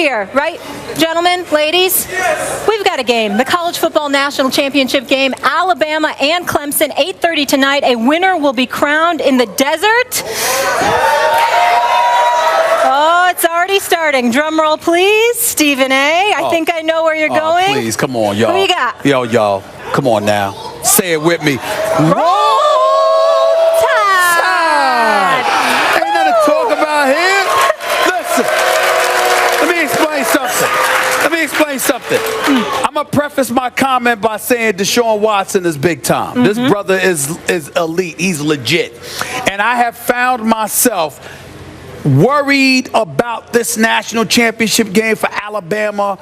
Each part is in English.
here, right? Gentlemen, ladies, we've got a game. The College Football National Championship game, Alabama and Clemson, 8:30 tonight. A winner will be crowned in the desert. Oh, it's already starting. Drum roll, please. Stephen A. I think I know where you're going. Please, come on, y'all. Who you got? Yo, y'all. Come on now. Say it with me. Roll Tide! Ain't nothing to talk about here. Listen, let me explain something. I'm going to preface my comment by saying Deshaun Watson is big time. This brother is elite. He's legit. And I have found myself worried about this national championship game for Alabama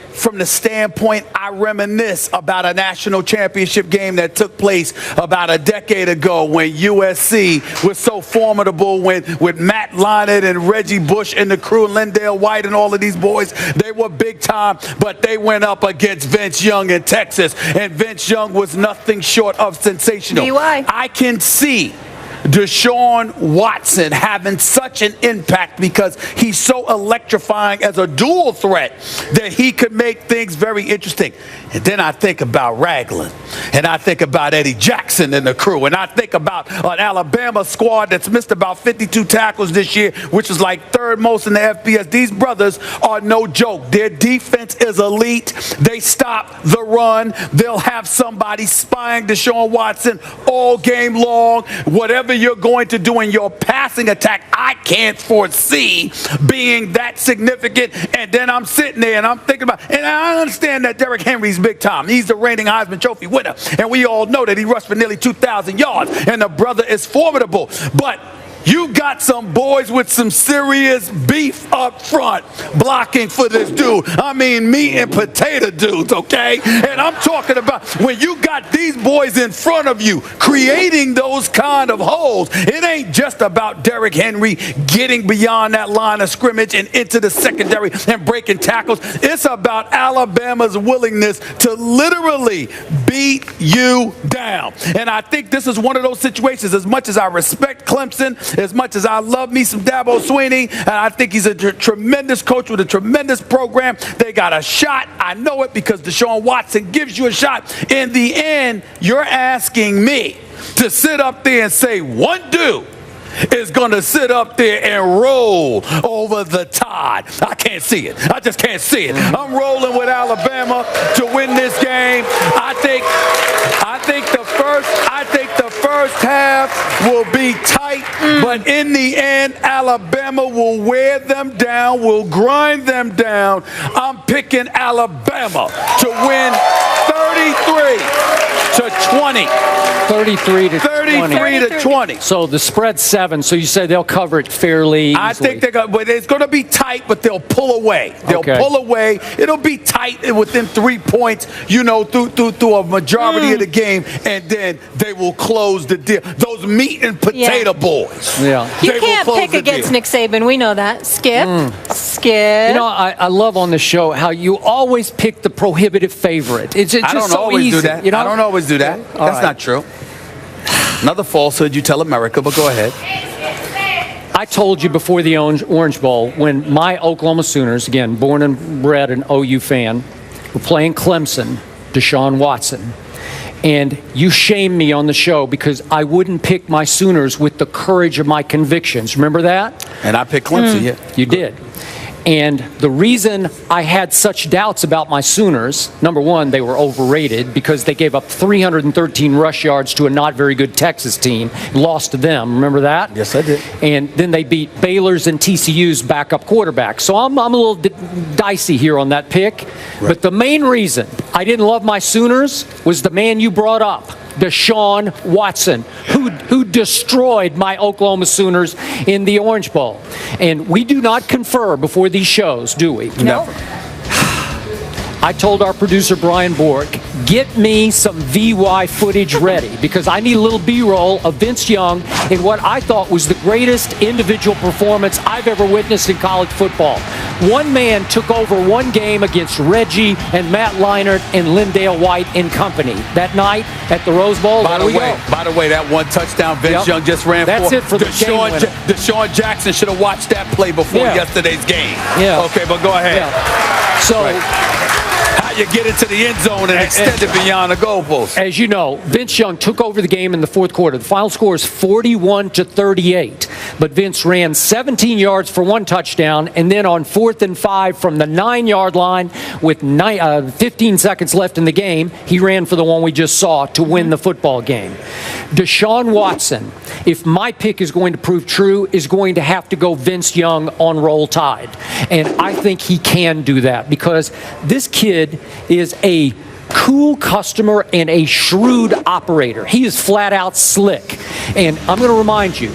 from the standpoint I reminisce about a national championship game that took place about a decade ago when USC was so formidable with Matt Leinart and Reggie Bush and the crew, Lindale White and all of these boys. They were big time, but they went up against Vince Young in Texas, and Vince Young was nothing short of sensational. DUI. I can see Deshaun Watson having such an impact because he's so electrifying as a dual threat that he could make things very interesting. And then I think about Ragland, and I think about Eddie Jackson and the crew, and I think about an Alabama squad that's missed about 52 tackles this year, which is like third most in the FBS. These brothers are no joke. Their defense is elite. They stop the run. They'll have somebody spying Deshaun Watson all game long. Whatever you're going to do in your passing attack, I can't foresee being that significant. And then I'm sitting there and I'm thinking about, and I understand that Derrick Henry's big time. He's the reigning Heisman Trophy winner. And we all know that he rushed for nearly 2,000 yards. And the brother is formidable. But you got some boys with some serious beef up front blocking for this dude. I mean, meat and potato dudes, okay? And I'm talking about when you got these boys in front of you creating those kind of holes, it ain't just about Derrick Henry getting beyond that line of scrimmage and into the secondary and breaking tackles. It's about Alabama's willingness to literally beat you down. And I think this is one of those situations, as much as I respect Clemson, as much as I love me some Dabo Swinney, and I think he's a tremendous coach with a tremendous program, they got a shot. I know it because Deshaun Watson gives you a shot. In the end, you're asking me to sit up there and say one dude is going to sit up there and roll over the Tide. I can't see it. I just can't see it. I'm rolling with Alabama to win this game. I think the first half will be tight, but in the end, Alabama will wear them down, will grind them down. I'm picking Alabama to win 33-20. 33-20. So the spread's 7, so you say they'll cover it fairly easily. I think they're going to, but it's going to be tight, but they'll pull away. Pull away. It'll be tight within 3 points, you know, through a majority of the game, and then they will close the deal. Those meat and potato boys. Yeah. You can't pick against Nick Saban. We know that. Skip. You know, I love on the show how you always pick the prohibitive favorite. It's just I don't so always easy. do that. You know? I don't always do that. That's not true. Another falsehood you tell America, but go ahead. I told you before the Orange Bowl when my Oklahoma Sooners, again, born and bred an OU fan, were playing Clemson, Deshaun Watson. And you shamed me on the show because I wouldn't pick my Sooners with the courage of my convictions. Remember that? And I picked Clemson, yeah. You did. And the reason I had such doubts about my Sooners, number one, they were overrated because they gave up 313 rush yards to a not very good Texas team, lost to them. Remember that? Yes, I did. And then they beat Baylor's and TCU's backup quarterback. So I'm a little dicey here on that pick. Right. But the main reason I didn't love my Sooners was the man you brought up, Deshaun Watson, who destroyed my Oklahoma Sooners in the Orange Bowl. And we do not confer before these shows, do we? No. I told our producer, Brian Bork, get me some VY footage ready, because I need a little B-roll of Vince Young in what I thought was the greatest individual performance I've ever witnessed in college football. One man took over one game against Reggie and Matt Leinart and Lindale White and company that night at the Rose Bowl. By the way, that one touchdown Vince Young just ran That's for. it for the game winner. Deshaun Jackson should have watched that play before yesterday's game. Yeah. Okay, but go ahead. Yeah. So. How you get into the end zone and extend it beyond the goalpost. As you know, Vince Young took over the game in the fourth quarter. The final score is 41-38. But Vince ran 17 yards for one touchdown, and then on 4th and 5 from the 9-yard line with 15 seconds left in the game, he ran for the one we just saw to win the football game. Deshaun Watson, if my pick is going to prove true, is going to have to go Vince Young on Roll Tide. And I think he can do that, because this kid is a cool customer and a shrewd operator. He is flat out slick. And I'm going to remind you,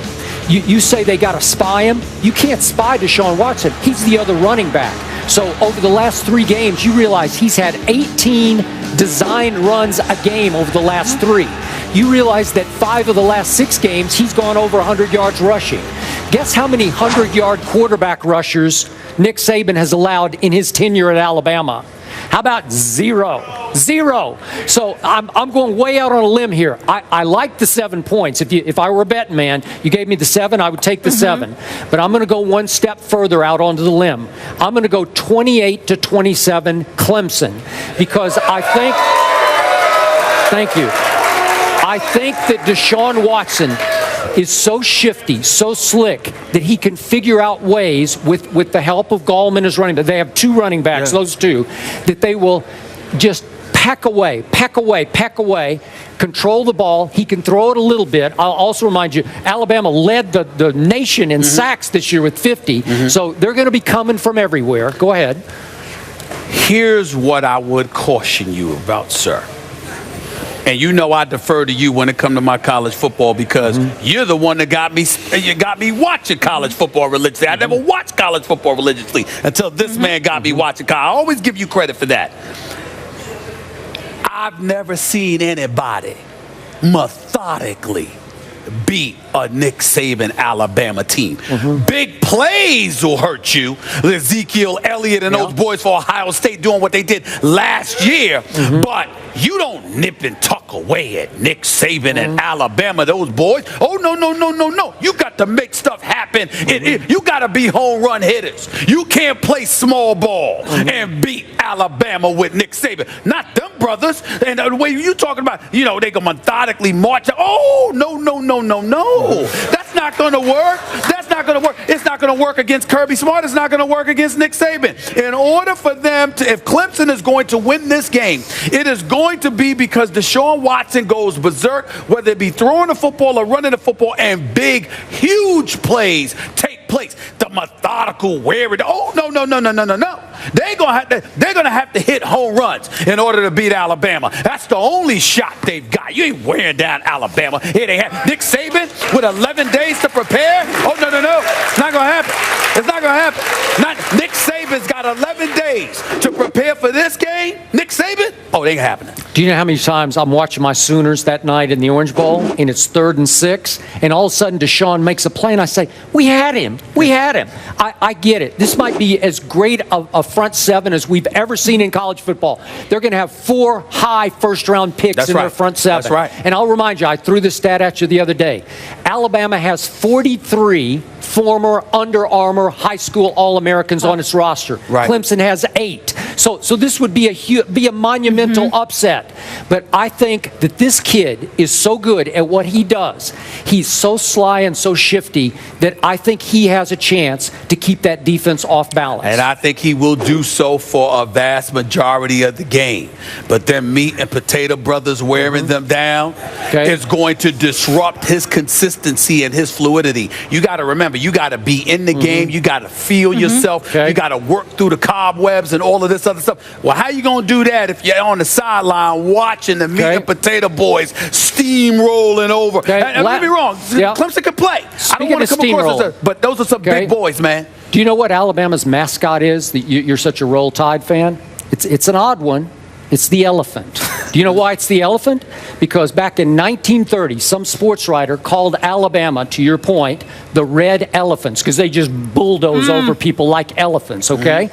you say they got to spy him. You can't spy Deshaun Watson. He's the other running back. So over the last 3 games, you realize he's had 18 designed runs a game over the last 3. You realize that 5 of the last 6 games, he's gone over 100 yards rushing. Guess how many 100-yard quarterback rushers Nick Saban has allowed in his tenure at Alabama? How about 0? 0. So I'm going way out on a limb here. I like the 7 points. If I were a betting man, you gave me the 7, I would take the 7. But I'm going to go one step further out onto the limb. I'm going to go 28-27 Clemson, because I think. Thank you. I think that Deshaun Watson is so shifty, so slick, that he can figure out ways with the help of Gallman as running back. They have 2 running backs, those 2, that they will just peck away, control the ball. He can throw it a little bit. I'll also remind you, Alabama led the nation in sacks this year with 50, so they're going to be coming from everywhere. Go ahead. Here's what I would caution you about, sir. And you know I defer to you when it comes to my college football, because you're the one that got me watching college football religiously. I never watched college football religiously until this man got me watching college. I always give you credit for that. I've never seen anybody methodically beat a Nick Saban Alabama team. Big plays will hurt you. Ezekiel Elliott and those boys for Ohio State doing what they did last year. But you don't nip and tuck away at Nick Saban and Alabama, those boys. Oh, no. You got to make stuff happen. You got to be home run hitters. You can't play small ball and beat Alabama with Nick Saban. Not them brothers. And the way you talking about, they can methodically march. Oh, no. That's not going to work. That's not going to work. It's not going to work against Kirby Smart. It's not going to work against Nick Saban. In order for them to, if Clemson is going to win this game, it is going to be because Deshaun Watson goes berserk, whether it be throwing the football or running the football, and big, huge plays take place. The methodical wearing. Oh, no. They're gonna have to hit home runs in order to beat Alabama. That's the only shot they've got. You ain't wearing down Alabama. Here they have Nick Saban with 11 days to prepare. Oh, no. It's not gonna happen. It's not gonna happen. Nick Saban's got 11 days to prepare for this game. Nick Saban? Oh, it ain't happening. Do you know how many times I'm watching my Sooners that night in the Orange Bowl, and it's 3rd and 6, and all of a sudden Deshaun makes a play, and I say, we had him. I get it. This might be as great a front 7 as we've ever seen in college football. They're going to have 4 high first-round picks in their front 7. That's right. And I'll remind you, I threw this stat at you the other day. Alabama has 43 former Under Armour high school All-Americans on its roster. Right. Clemson has 8. So this would be a monumental upset. But I think that this kid is so good at what he does. He's so sly and so shifty that I think he has a chance to keep that defense off balance. And I think he will do so for a vast majority of the game. But them meat and potato brothers wearing them down is going to disrupt his consistency and his fluidity. You got to remember, you got to be in the game. You got to feel yourself. You got to work through the cobwebs and all of this other stuff. Well, how you going to do that if you're on the sideline watching the meat and potato boys steamrolling over? Don't get me wrong. Clemson can play. I don't want to come across as but those are some big boys, man. Do you know what Alabama's mascot is? You're such a Roll Tide fan. It's an odd one. It's the elephant. Do you know why it's the elephant? Because back in 1930, some sports writer called Alabama, to your point, the red elephants, because they just bulldoze over people like elephants, okay?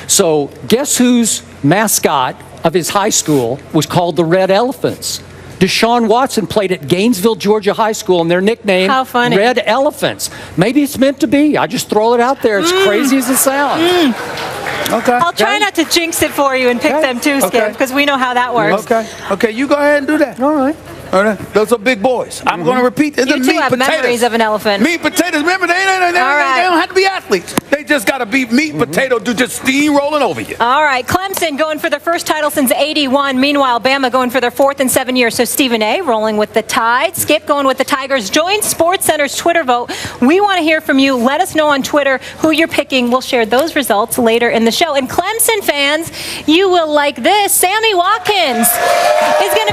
So guess whose mascot of his high school was called the Red Elephants? Deshaun Watson played at Gainesville, Georgia High School, and their nickname, How funny. Red Elephants. Maybe it's meant to be. I just throw it out there. It's crazy as it sounds. Okay. I'll try not to jinx it for you and pick them too, Skip, because we know how that works. Okay, you go ahead and do that. All right. All right. Those are big boys. I'm going to repeat. It's You the too meat have potatoes. memories of an elephant. Meat potatoes. Remember, they don't have to be athletes. They just got to be meat potato to just steamrolling over you. All right, Clemson going for their first title since '81. Meanwhile, Bama going for their 4th in 7 years. So Stephen A. rolling with the Tide. Skip going with the Tigers. Join SportsCenter's Twitter vote. We want to hear from you. Let us know on Twitter who you're picking. We'll share those results later in the show. And Clemson fans, you will like this. Sammy Watkins is going to